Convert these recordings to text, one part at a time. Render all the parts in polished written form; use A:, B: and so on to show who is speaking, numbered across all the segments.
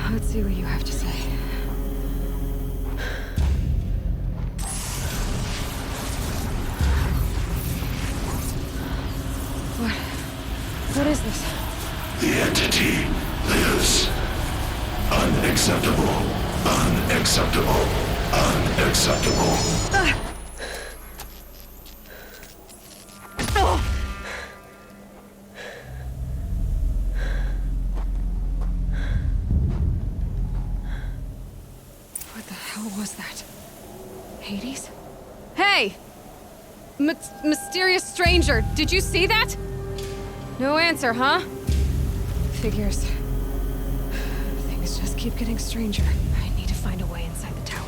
A: Let's see what you have to say. What is this?
B: The entity lives. Unacceptable. Unacceptable. Unacceptable.
A: What the hell was that? Hades? Hey! Mysterious stranger, did you see that? No answer, huh? Figures. Things just keep getting stranger. I need to find a way inside the tower.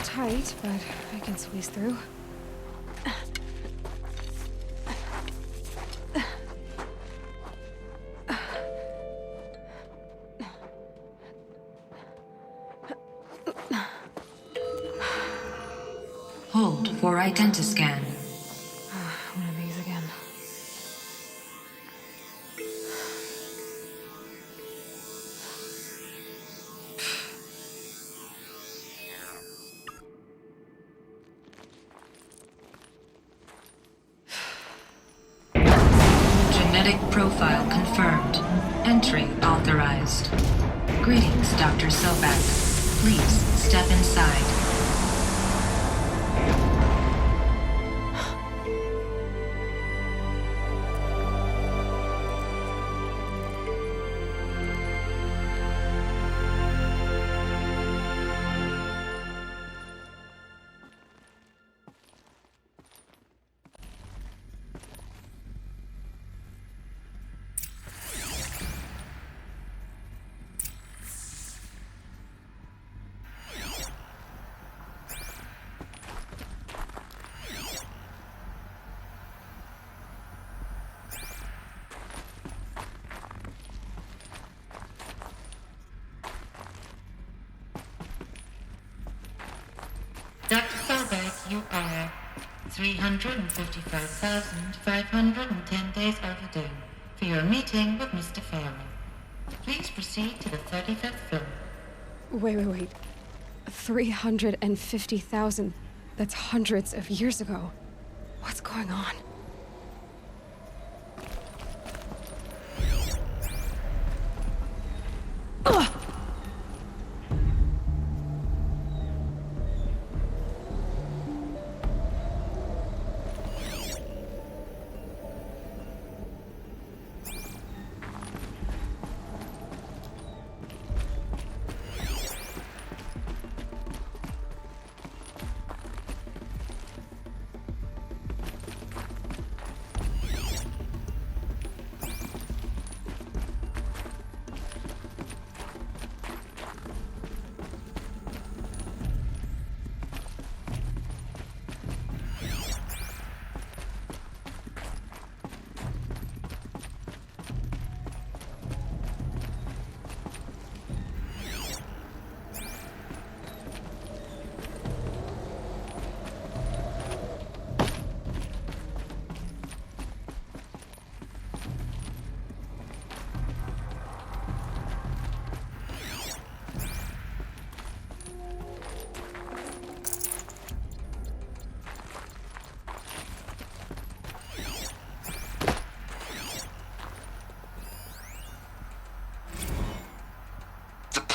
A: Tight, but I can squeeze through.
C: Hold for identiscan.
A: One of these again.
C: Genetic profile confirmed. Entry authorized. Greetings, Dr. Sobek. Please step inside.
D: Dr. Sobek, you are 355,510 days overdue for your meeting with Mr. Farrell. Please proceed to the 35th floor.
A: Wait. 350,000. That's hundreds of years ago. What's going on? Ugh!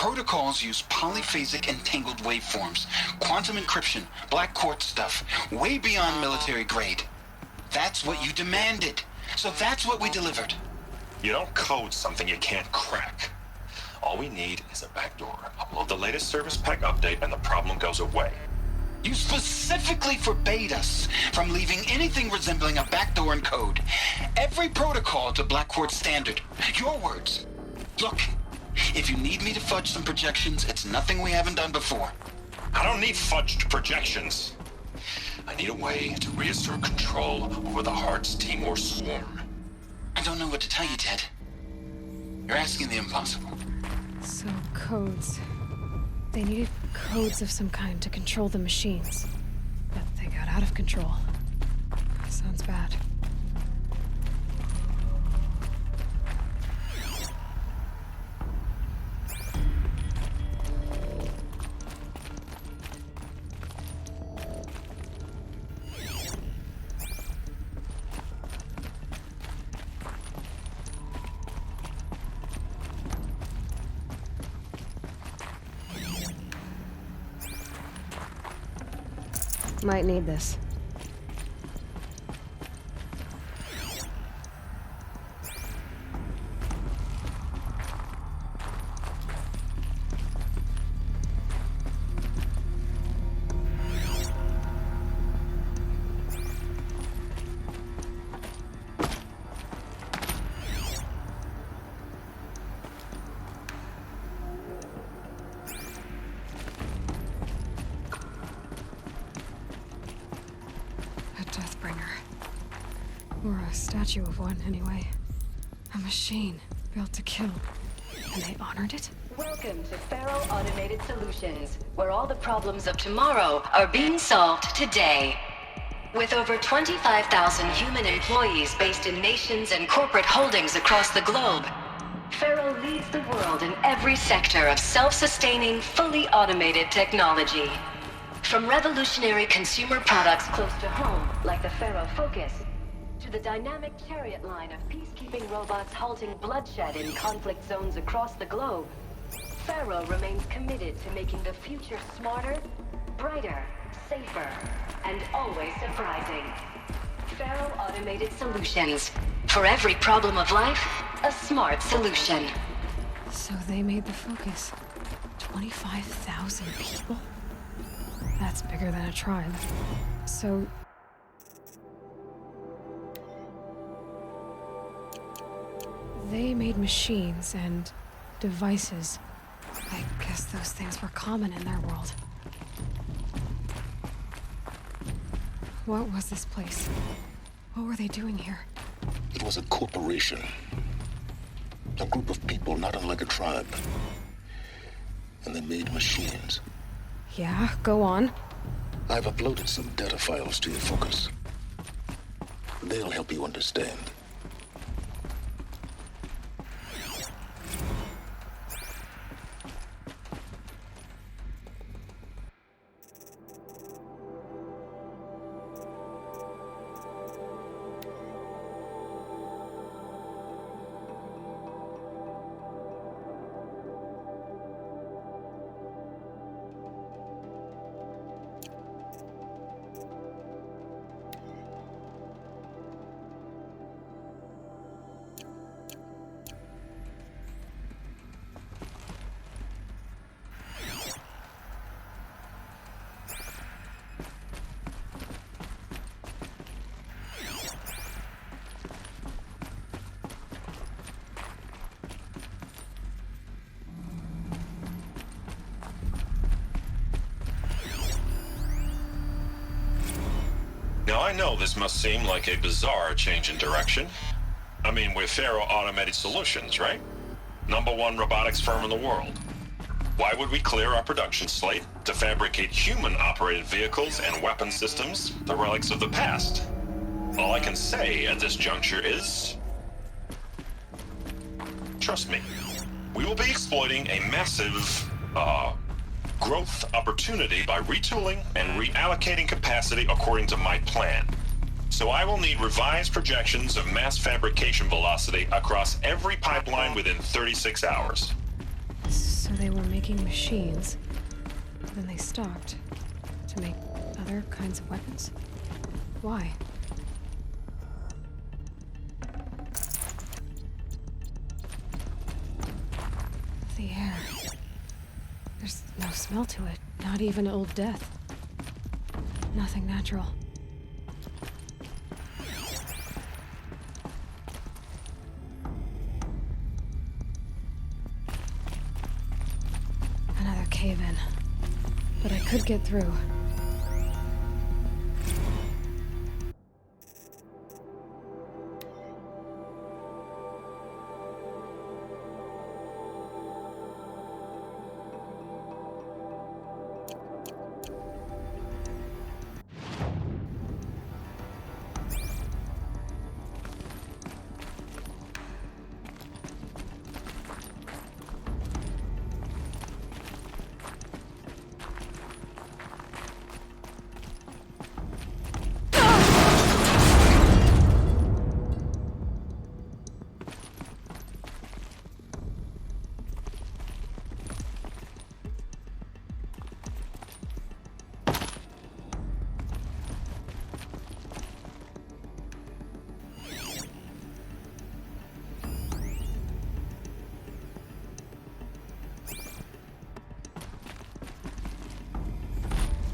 E: protocols use polyphasic entangled waveforms, quantum encryption, black quartz stuff, way beyond military grade. That's what you demanded. So that's what we delivered.
F: You don't code something you can't crack. All we need is a backdoor. Upload the latest service pack update and the problem goes away.
E: You specifically forbade us from leaving anything resembling a backdoor in code. Every protocol to Black Quartz standard. Your words. Look, if you need me to fudge some projections, it's nothing we haven't done before.
F: I don't need fudged projections. I need a way to reassert control over the Heart's Timor swarm.
E: I don't know what to tell you, Ted. You're asking the impossible.
A: So, codes. They needed codes of some kind to control the machines. But they got out of control. Sounds bad. Might need this. Or a statue of one, anyway. A machine built to kill. And they honored it?
G: Welcome to Faro Automated Solutions, where all the problems of tomorrow are being solved today. With over 25,000 human employees based in nations and corporate holdings across the globe, Faro leads the world in every sector of self-sustaining, fully automated technology. From revolutionary consumer products close to home, like the Faro Focus, to the dynamic chariot line of peacekeeping robots halting bloodshed in conflict zones across the globe, Faro remains committed to making the future smarter, brighter, safer, and always surprising. Faro Automated Solutions. For every problem of life, a smart solution.
A: So they made the Focus. 25,000 people? That's bigger than a tribe. So... they made machines and devices. I guess those things were common in their world. What was this place? What were they doing here?
B: It was a corporation. A group of people not unlike a tribe. And they made machines.
A: Yeah, go on.
B: I've uploaded some data files to your Focus. They'll help you understand.
F: Now, I know this must seem like a bizarre change in direction. I mean, we're Faro Automated Solutions, right? #1 robotics firm in the world. Why would we clear our production slate to fabricate human-operated vehicles and weapon systems, the relics of the past? All I can say at this juncture is... trust me. We will be exploiting a massive, growth opportunity by retooling and reallocating capacity according to my plan. So I will need revised projections of mass fabrication velocity across every pipeline within 36 hours.
A: So they were making machines. Then they stopped to make other kinds of weapons. Why? The air. There's no smell to it. Not even Old Death. Nothing natural. Another cave-in. But I could get through.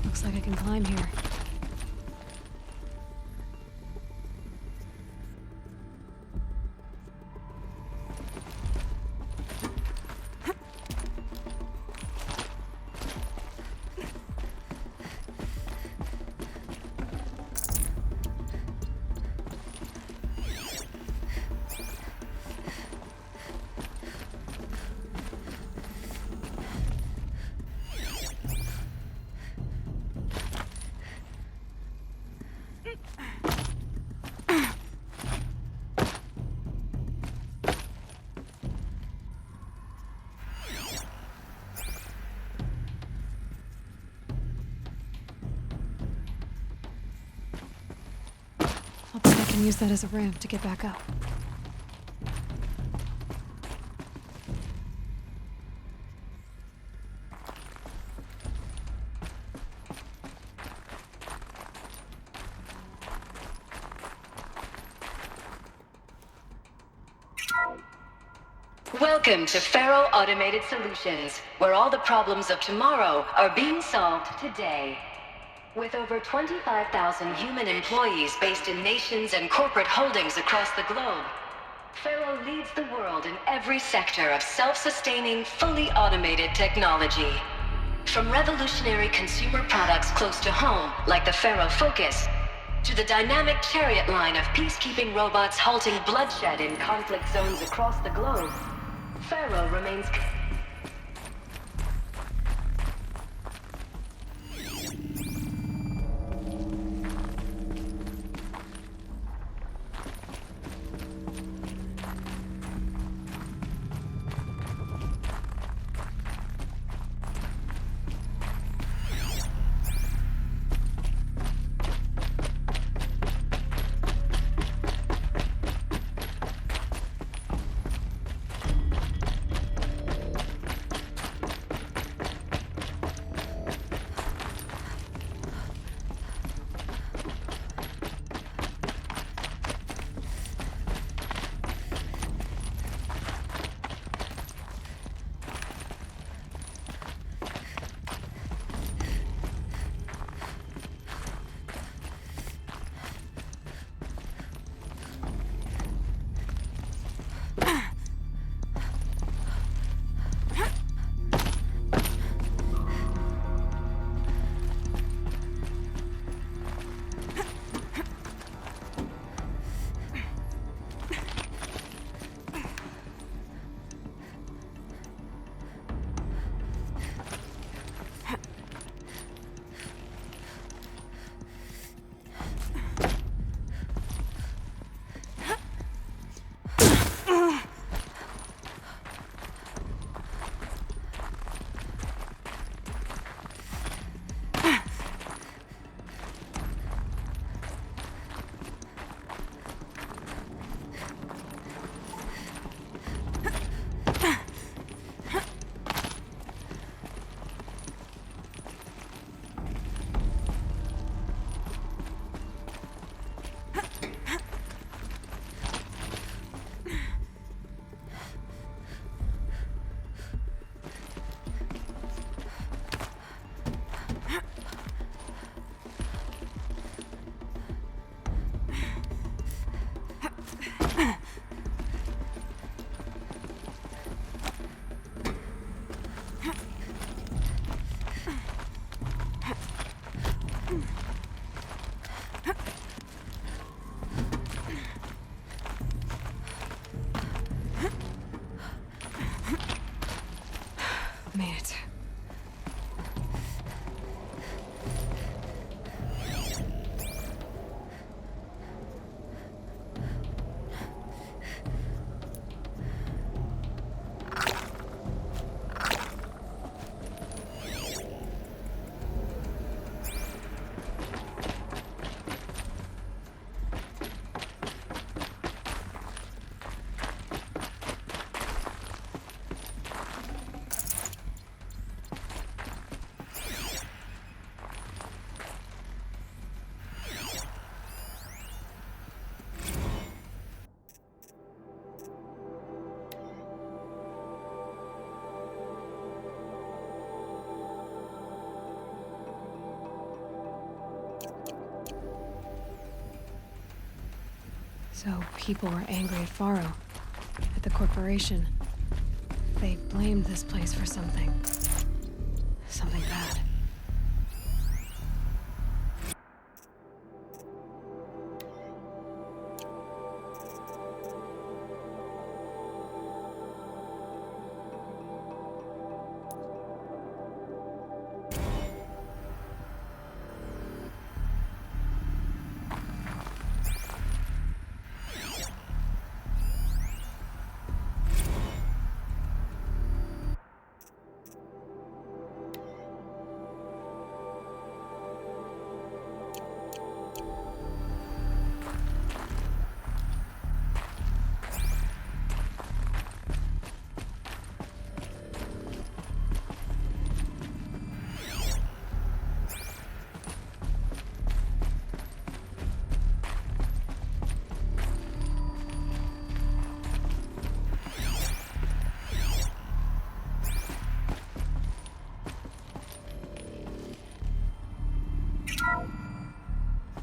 A: Looks like I can climb here. I'll bet I can use that as a ramp to get back up.
G: Welcome to Faro Automated Solutions, where all the problems of tomorrow are being solved today. With over 25,000 human employees based in nations and corporate holdings across the globe, Faro leads the world in every sector of self-sustaining, fully automated technology. From revolutionary consumer products close to home, like the Faro Focus, to the dynamic Chariot line of peacekeeping robots halting bloodshed in conflict zones across the globe, Faro remains...
A: Made it. So people were angry at Faro, at the corporation. They blamed this place for something. Something bad.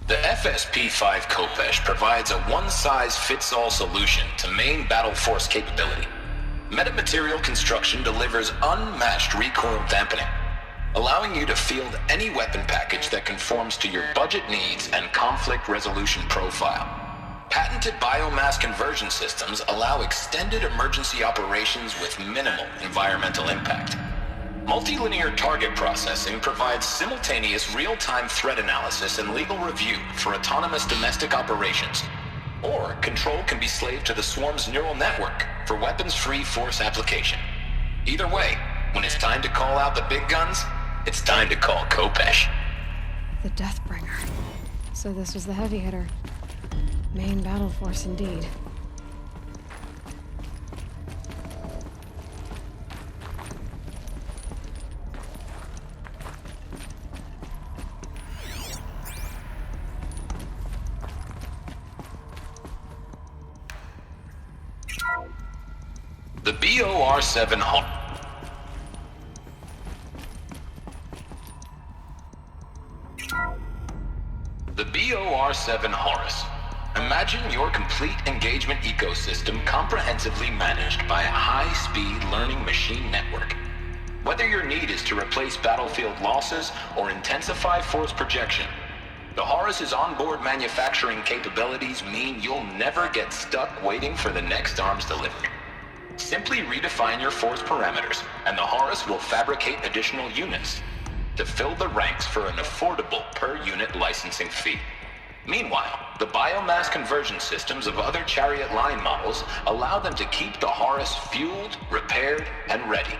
H: The FSP-5 Kopesh provides a one-size-fits-all solution to main battle force capability. Metamaterial construction delivers unmatched recoil dampening, allowing you to field any weapon package that conforms to your budget needs and conflict resolution profile. Patented biomass conversion systems allow extended emergency operations with minimal environmental impact. Multilinear target processing provides simultaneous real-time threat analysis and legal review for autonomous domestic operations. Or control can be slaved to the swarm's neural network for weapons-free force application. Either way, when it's time to call out the big guns, it's time to call Kopesh.
A: The Deathbringer. So this was the heavy hitter. Main battle force indeed.
H: The BOR-7 The BOR-7 Horus. Imagine your complete engagement ecosystem comprehensively managed by a high-speed learning machine network. Whether your need is to replace battlefield losses or intensify force projection, the Horus's onboard manufacturing capabilities mean you'll never get stuck waiting for the next arms delivery. Simply redefine your force parameters, and the Horus will fabricate additional units to fill the ranks for an affordable per-unit licensing fee. Meanwhile, the biomass conversion systems of other Chariot line models allow them to keep the Horus fueled, repaired, and ready,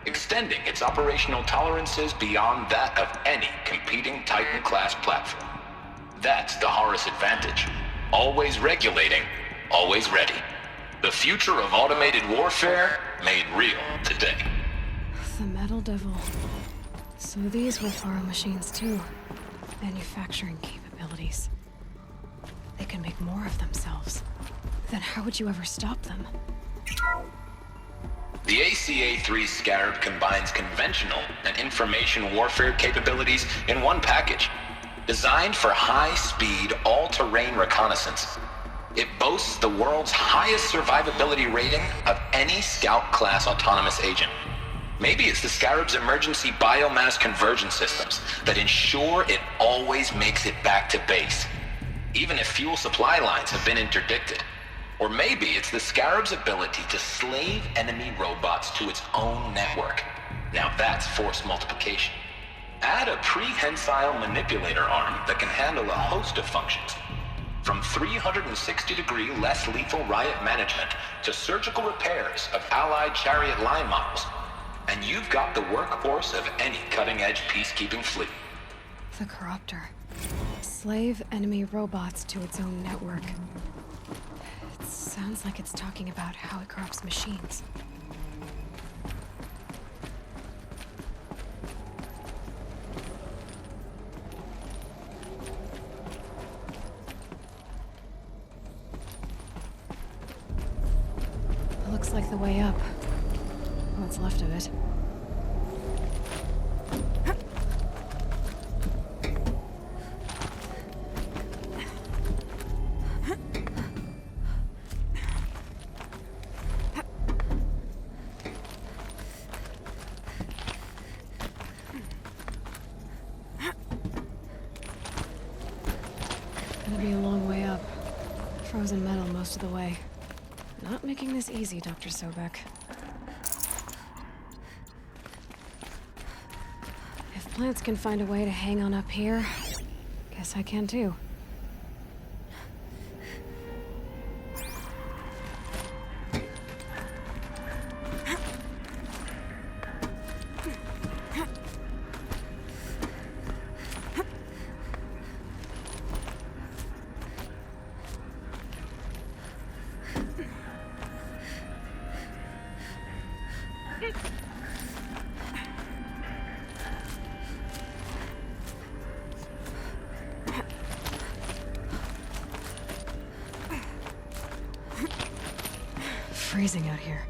H: extending its operational tolerances beyond that of any competing Titan-class platform. That's the Horus advantage. Always regulating, always ready. The future of automated warfare made real today.
A: The Metal Devil. So these were Faro machines too. Manufacturing capabilities. They can make more of themselves. Then how would you ever stop them?
H: The ACA-3 Scarab combines conventional and information warfare capabilities in one package. Designed for high-speed, all-terrain reconnaissance, it boasts the world's highest survivability rating of any Scout-class autonomous agent. Maybe it's the Scarab's emergency biomass conversion systems that ensure it always makes it back to base, even if fuel supply lines have been interdicted. Or maybe it's the Scarab's ability to slave enemy robots to its own network, Now that's force multiplication. Add a prehensile manipulator arm that can handle a host of functions. From 360-degree less lethal riot management to surgical repairs of Allied chariot line models. And you've got the workhorse of any cutting-edge peacekeeping fleet.
A: The Corruptor. Slave enemy robots to its own network. It sounds like it's talking about how it corrupts machines. Looks like the way up. What's left of it. Gonna be a long way up. Frozen metal most of the way. Not making this easy, Dr. Sobek. If plants can find a way to hang on up here, guess I can too. Freezing out here.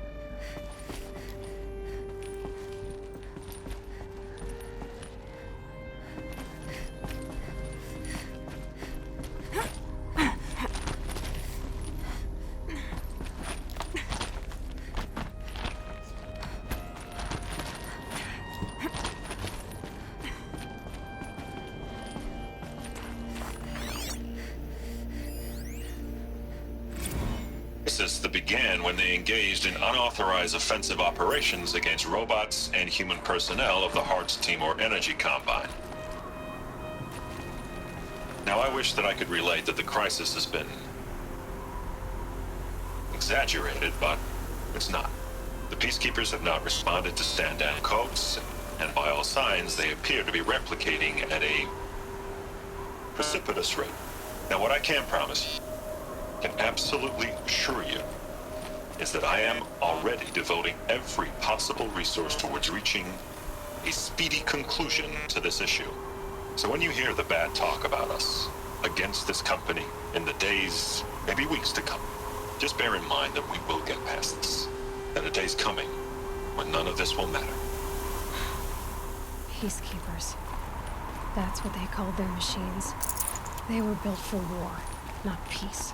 F: That began when they engaged in unauthorized offensive operations against robots and human personnel of the Hearts Timor Energy Combine. Now, I wish that I could relate that the crisis has been exaggerated, but it's not. The Peacekeepers have not responded to stand-down codes, and by all signs, they appear to be replicating at a precipitous rate. Now, what I can promise you, can absolutely assure you, is that I am already devoting every possible resource towards reaching a speedy conclusion to this issue. So when you hear the bad talk about us against this company in the days, maybe weeks to come, just bear in mind that we will get past this. And a day's coming when none of this will matter.
A: Peacekeepers. That's what they called their machines. They were built for war, not peace.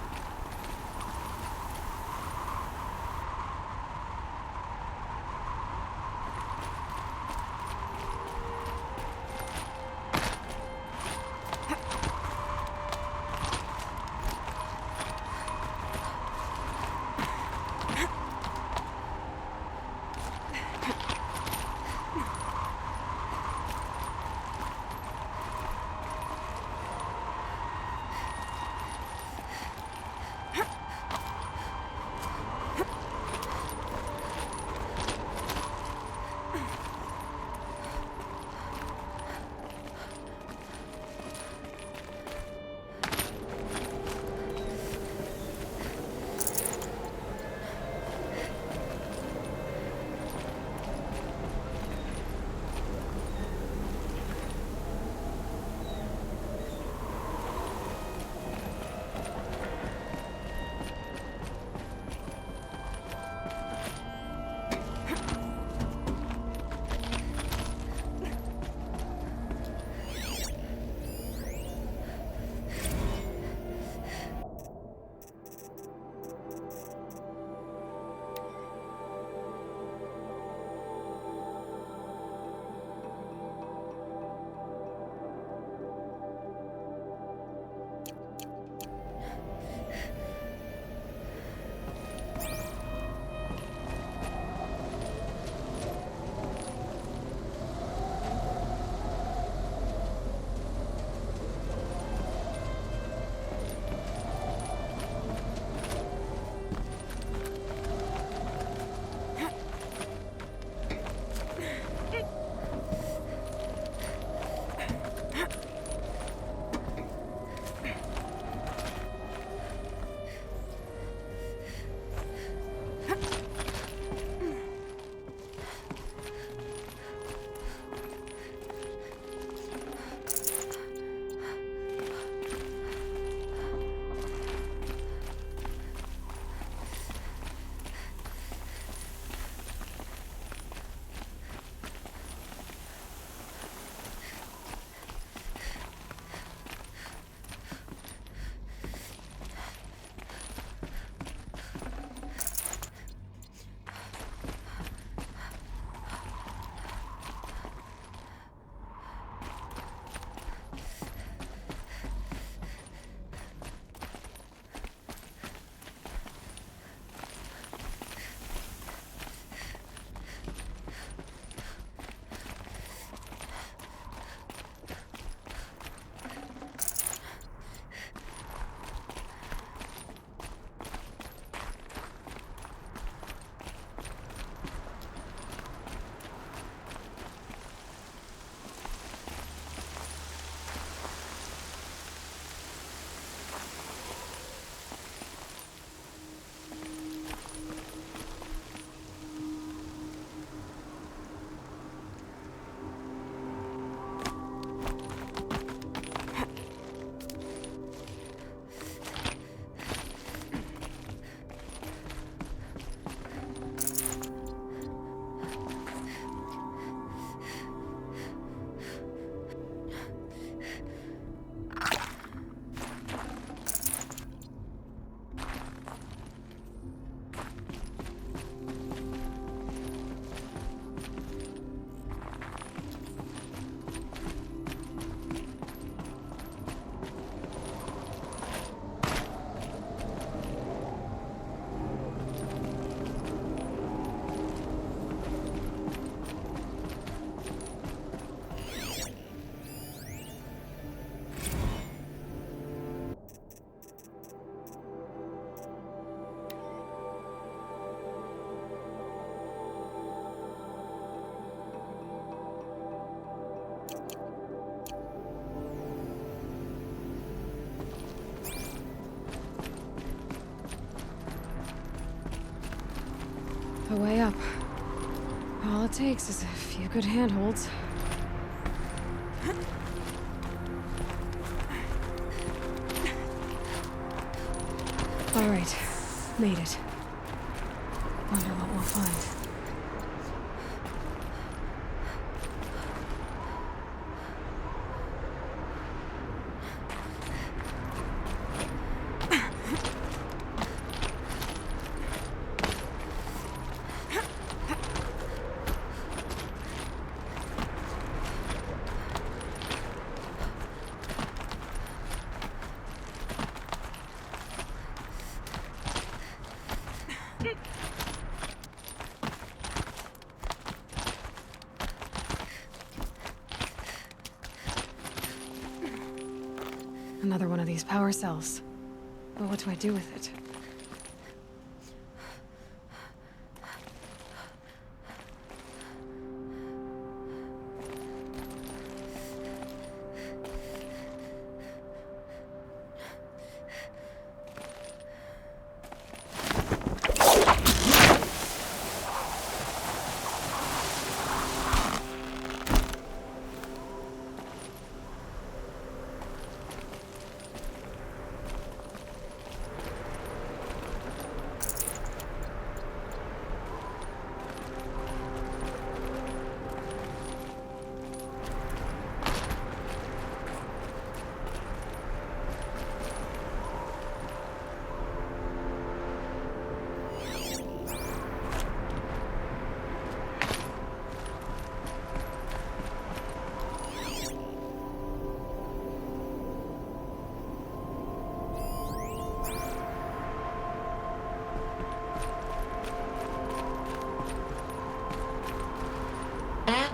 A: the way up. All it takes is a few good handholds. All right, made it. Wonder what we'll find. Another one of these power cells. But what do I do with it?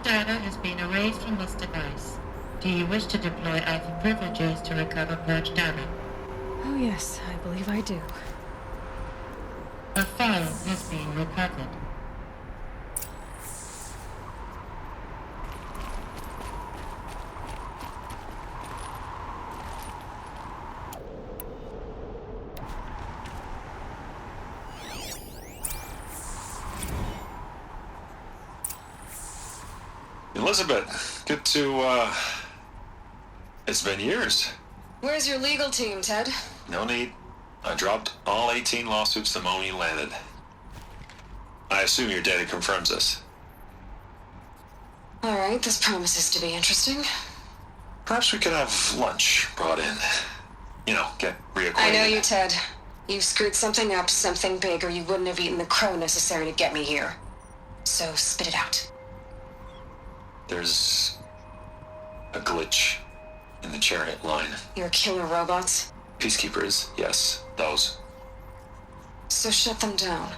D: Data has been erased from this device. Do you wish to deploy Alpha privileges to recover purged data?
A: Oh yes, I believe I do.
D: A file has been recovered.
F: Elizabeth, good to, it's been years.
A: Where's your legal team, Ted?
F: No need. I dropped all 18 lawsuits the moment you landed. I assume your data confirms this.
A: All right, this promises to be interesting.
F: Perhaps we could have lunch brought in. You know, get reacquainted.
A: I know you, Ted. You screwed something up, something big, or you wouldn't have eaten the crow necessary to get me here. So spit it out.
F: There's a glitch in the chariot line.
A: Your killer robots?
F: Peacekeepers, yes, those.
A: So shut them down.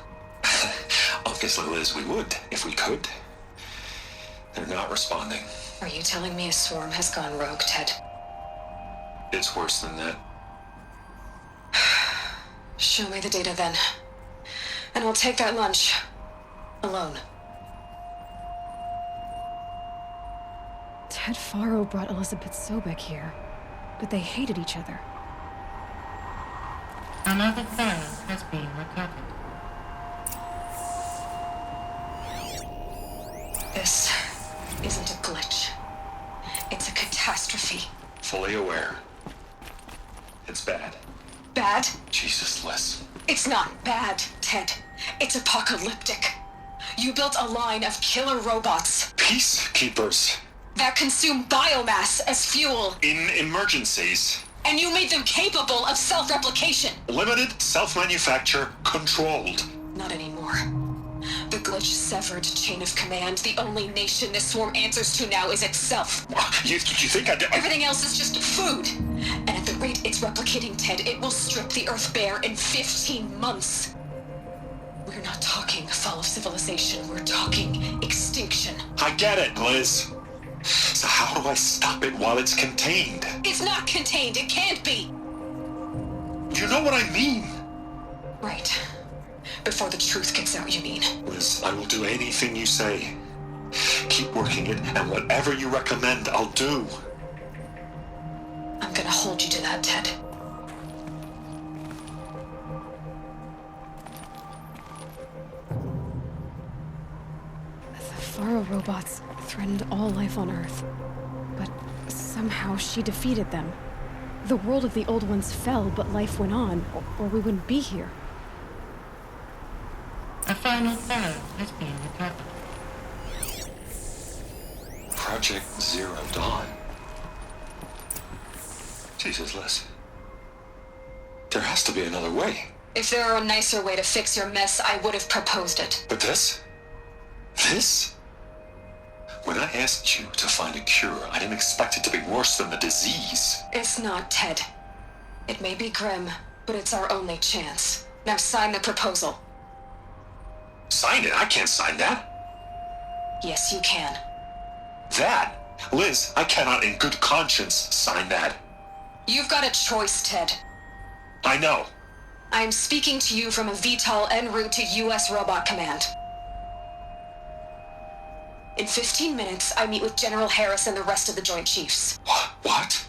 F: Obviously, Liz, we would, if we could. They're not responding.
A: Are you telling me a swarm has gone rogue, Ted?
F: It's worse than that.
A: Show me the data then. And I'll take that lunch. Alone. Ted Faro brought Elizabeth Sobek here, but they hated each other.
D: Another file has been recovered.
A: This isn't a glitch. It's a catastrophe.
F: Fully aware. It's bad.
A: Bad?
F: Jesus, Liz.
A: It's not bad, Ted. It's apocalyptic. You built a line of killer robots
F: Peacekeepers.
A: that consume biomass as fuel,
F: In emergencies.
A: and you made them capable of self-replication.
F: Limited, self-manufacture, controlled.
A: Not anymore. The glitch severed chain of command. The only nation this swarm answers to now is itself.
F: You think I did?
A: Everything else is just food. And at the rate it's replicating, Ted, it will strip the Earth bare in 15 months. We're not talking fall of civilization. We're talking extinction.
F: I get it, Liz. So how do I stop it while it's contained?
A: It's not contained. It can't be.
F: You know what I mean?
A: Right. Before the truth gets out, you mean?
F: Liz, I will do anything you say. Keep working it, and whatever you recommend, I'll do.
A: I'm gonna hold you to that, Ted. Faro robots threatened all life on Earth. But somehow she defeated them. The world of the old ones fell, but life went on, or we wouldn't be here.
D: A final Pharaoh has been recovered.
I: Project Zero Dawn. Jesus, Liz. There has to be another way.
G: If there were a nicer way to fix your mess, I would have proposed it.
I: But this? This? When I asked you to find a cure, I didn't expect it to be worse than the disease.
G: It's not, Ted. It may be grim, but it's our only chance. Now sign the proposal.
I: Sign it? I can't sign that.
G: Yes, you can.
I: That? Liz, I cannot in good conscience sign that.
G: You've got a choice, Ted.
I: I know.
G: I am speaking to you from a VTOL en route to U.S. Robot Command. In 15 minutes, I meet with General Harris and the rest of the Joint Chiefs.
I: What?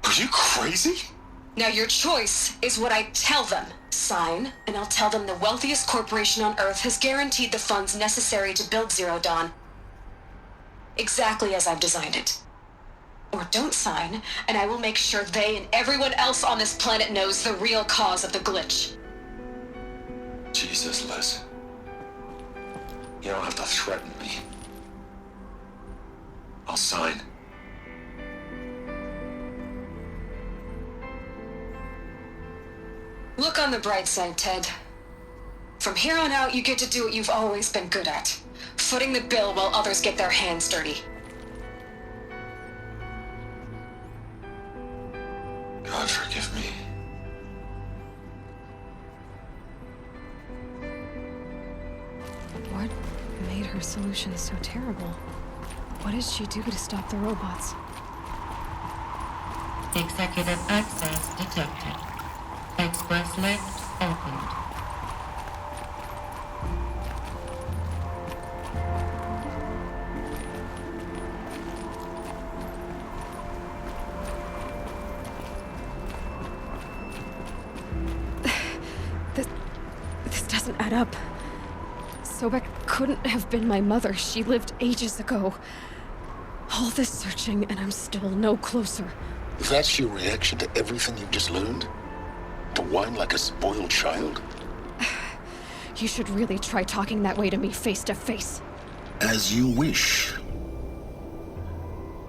I: Are you crazy?
G: Now your choice is what I tell them. Sign, and I'll tell them the wealthiest corporation on Earth has guaranteed the funds necessary to build Zero Dawn. Exactly as I've designed it. Or don't sign, and I will make sure they and everyone else on this planet knows the real cause of the glitch.
I: Jesus, Liz. You don't have to threaten me. I'll sign.
G: Look on the bright side, Ted. From here on out, you get to do what you've always been good at. Footing the bill while others get their hands dirty.
I: God forgive me.
A: What made her solution so terrible? What did she do to stop the robots?
D: Executive access detected. Express lift opened.
A: This doesn't add up. Sobek couldn't have been my mother. She lived ages ago. All this searching, and I'm still no closer.
B: That's your reaction to everything you've just learned? To whine like a spoiled child?
A: You should really try talking that way to me face to face.
B: As you wish.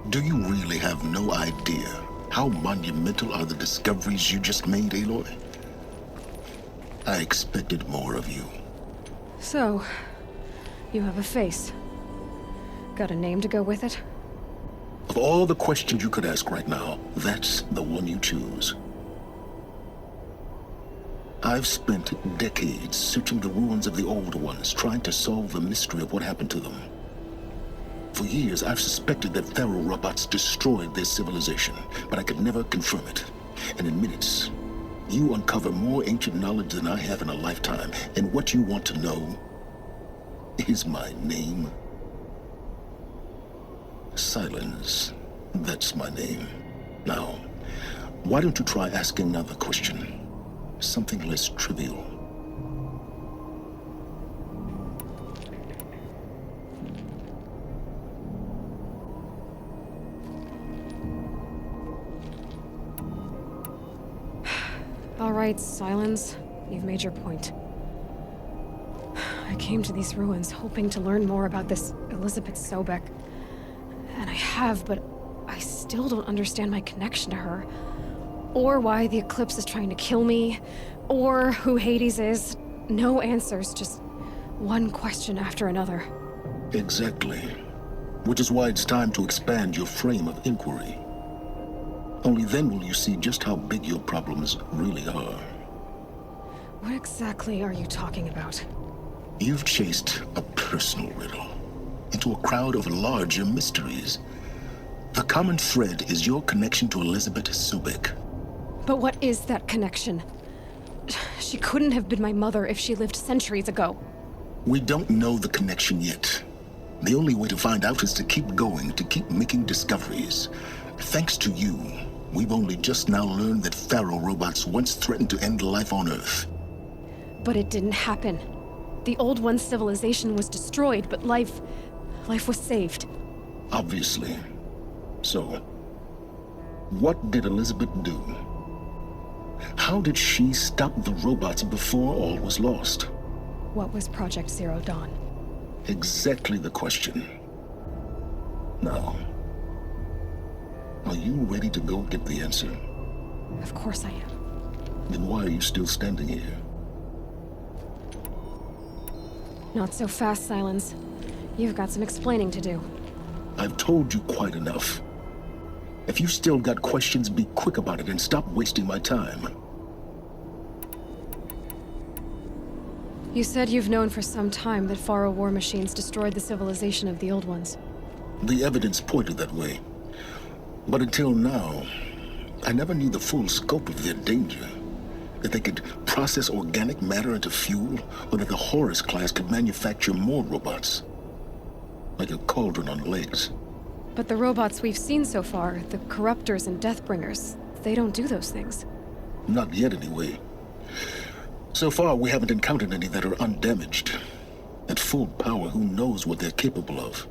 B: Do you really have no idea how monumental are the discoveries you just made, Aloy? I expected more of you.
A: So, you have a face. Got a name to go with it?
B: Of all the questions you could ask right now, that's the one you choose. I've spent decades searching the ruins of the old ones, trying to solve the mystery of what happened to them. For years, I've suspected that Faro robots destroyed their civilization, but I could never confirm it. And in minutes, you uncover more ancient knowledge than I have in a lifetime, and what you want to know is my name. Silence. That's my name. Now, why don't you try asking another question? Something less trivial.
A: All right, Silence. You've made your point. I came to these ruins hoping to learn more about this Elizabeth Sobek. And I have, but I still don't understand my connection to her. Or why the Eclipse is trying to kill me. Or who Hades is. No answers, just one question after another.
B: Exactly. Which is why it's time to expand your frame of inquiry. Only then will you see just how big your problems really are.
A: What exactly are you talking about?
B: You've chased a personal riddle into a crowd of larger mysteries. The common thread is your connection to Elizabeth Sobek.
A: But what is that connection? She couldn't have been my mother if she lived centuries ago.
B: We don't know the connection yet. The only way to find out is to keep going, to keep making discoveries. Thanks to you, we've only just now learned that Faro robots once threatened to end life on Earth.
A: But it didn't happen. The Old One's civilization was destroyed, but life was saved.
B: Obviously. So, what did Elizabeth do? How did she stop the robots before all was lost?
A: What was Project Zero Dawn?
B: Exactly the question. Now, are you ready to go get the answer?
A: Of course I am.
B: Then why are you still standing here?
A: Not so fast, Silence. You've got some explaining to do.
B: I've told you quite enough. If you still got questions, be quick about it and stop wasting my time.
A: You said you've known for some time that Faro war machines destroyed the civilization of the Old Ones.
B: The evidence pointed that way. But until now, I never knew the full scope of their danger. That they could process organic matter into fuel, or that the Horus class could manufacture more robots. Like a cauldron on legs.
A: But the robots we've seen so far, the Corruptors and Deathbringers, they don't do those things.
B: Not yet, anyway. So far, we haven't encountered any that are undamaged. At full power, who knows what they're capable of?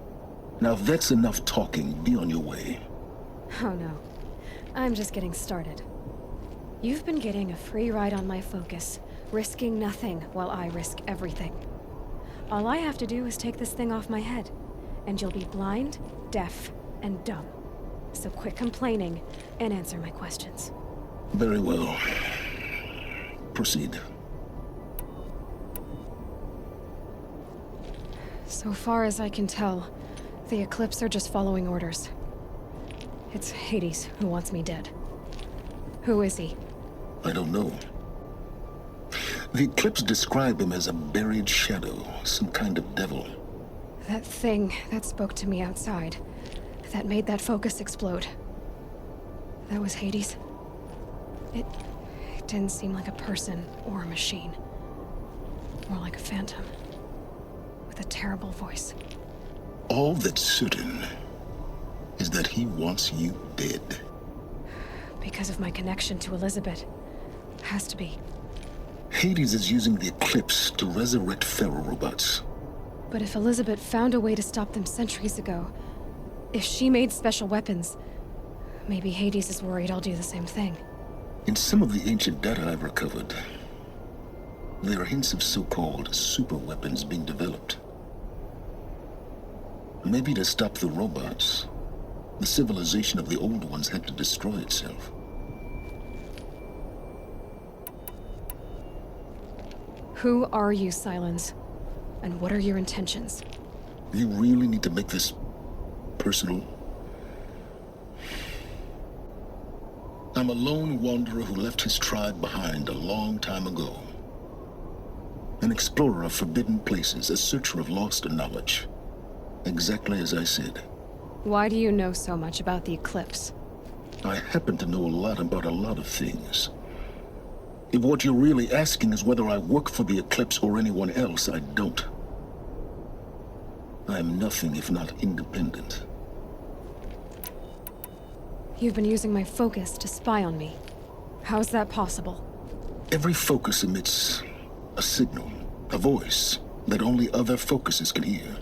B: Now, if that's enough talking, be on your way.
A: Oh no. I'm just getting started. You've been getting a free ride on my focus, risking nothing while I risk everything. All I have to do is take this thing off my head, and you'll be blind, deaf, and dumb. So quit complaining and answer my questions.
B: Very well. Proceed.
A: So far as I can tell, the Eclipse are just following orders. It's Hades who wants me dead. Who is he?
B: I don't know. The Eclipse describe him as a buried shadow, some kind of devil.
A: That thing that spoke to me outside, that made that focus explode. That was Hades. It didn't seem like a person or a machine. More like a phantom. With a terrible voice.
B: All that's certain is that he wants you dead.
A: Because of my connection to Elizabeth. Has to be.
B: Hades is using the Eclipse to resurrect Pharaoh robots.
A: But if Elizabeth found a way to stop them centuries ago, if she made special weapons, maybe Hades is worried I'll do the same thing.
B: In some of the ancient data I've recovered, there are hints of so-called super weapons being developed. Maybe to stop the robots, the civilization of the Old Ones had to destroy itself.
A: Who are you, Silence? And what are your intentions?
B: You really need to make this personal? I'm a lone wanderer who left his tribe behind a long time ago. An explorer of forbidden places, a searcher of lost knowledge. Exactly as I said.
A: Why do you know so much about the Eclipse?
B: I happen to know a lot about a lot of things. If what you're really asking is whether I work for the Eclipse or anyone else, I don't. I am nothing if not independent.
A: You've been using my focus to spy on me. How's that possible?
B: Every focus emits a signal, a voice, that only other focuses can hear.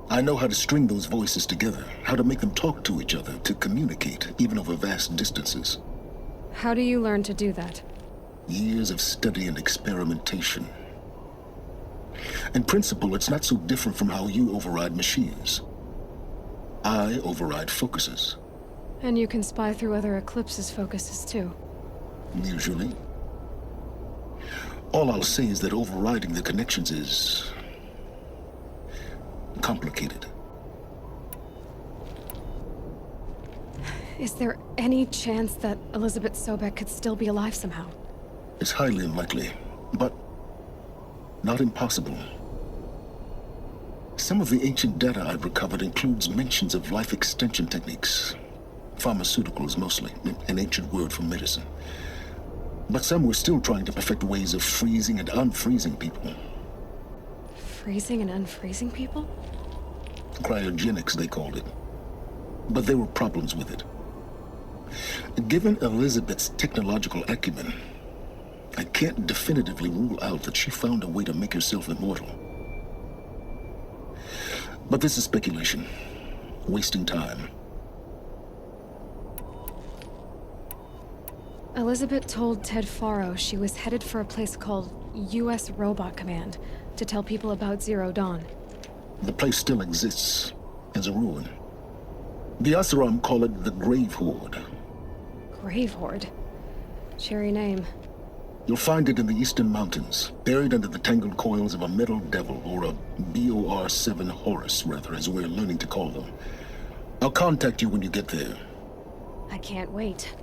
B: I know how to string those voices together, how to make them talk to each other, to communicate, even over vast distances.
A: How do you learn to do that?
B: Years of study and experimentation. In principle, it's not so different from how you override machines. I override focuses.
A: And you can spy through other Eclipse's focuses too.
B: Usually. All I'll say is that overriding the connections is complicated.
A: Is there any chance that Elizabeth Sobek could still be alive somehow?
B: It's highly unlikely, but not impossible. Some of the ancient data I've recovered includes mentions of life extension techniques. Pharmaceuticals, mostly, an ancient word for medicine. But some were still trying to perfect ways of freezing and unfreezing people.
A: Freezing and unfreezing people?
B: Cryogenics, they called it. But there were problems with it. Given Elizabeth's technological acumen, I can't definitively rule out that she found a way to make herself immortal. But this is speculation. Wasting time.
A: Elizabeth told Ted Faro she was headed for a place called U.S. Robot Command to tell people about Zero Dawn.
B: The place still exists as a ruin. The Asaram call it the Grave Horde.
A: Grave Horde? Cheery name.
B: You'll find it in the Eastern Mountains, buried under the tangled coils of a metal devil, or a BOR-7 Horus, rather, as we're learning to call them. I'll contact you when you get there.
A: I can't wait.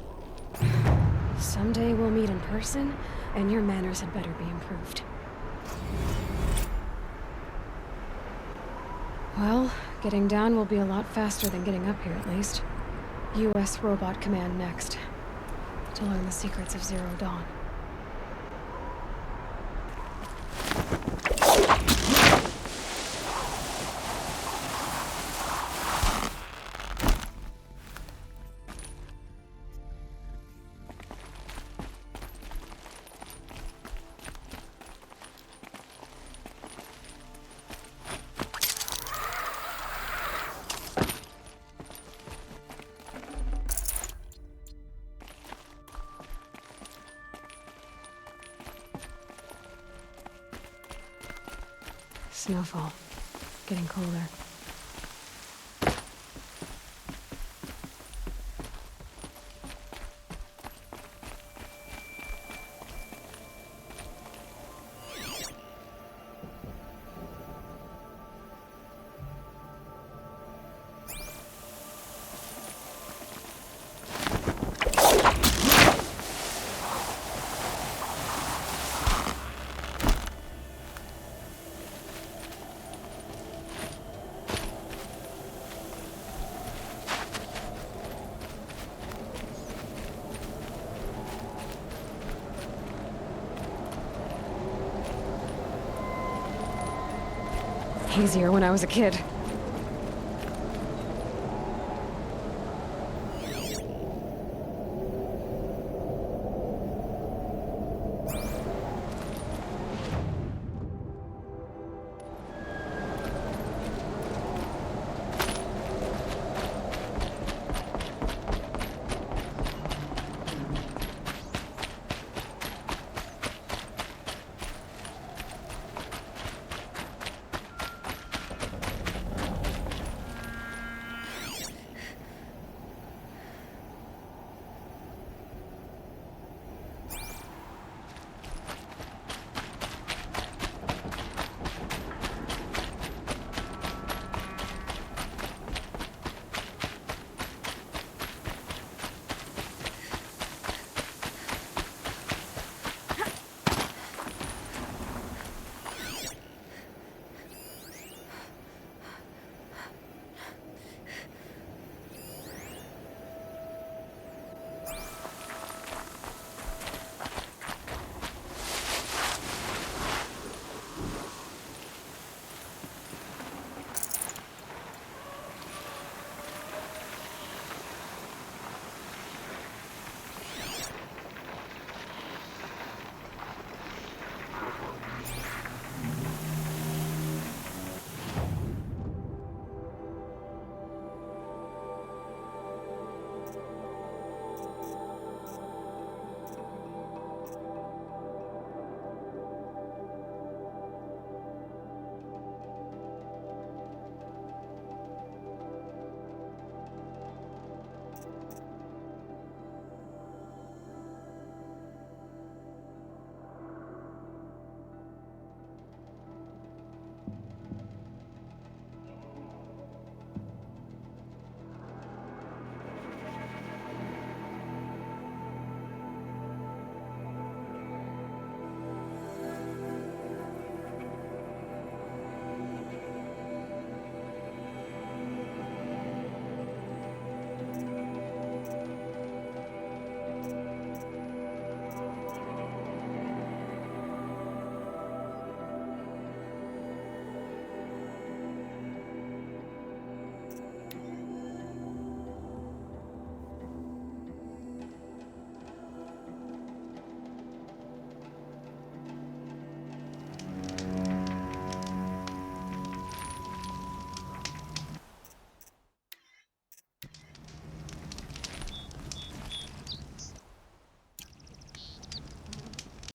A: Someday we'll meet in person, and your manners had better be improved. Well, getting down will be a lot faster than getting up here, at least. U.S. Robot Command next. To learn the secrets of Zero Dawn. Snowfall. Getting colder. Easier when I was a kid.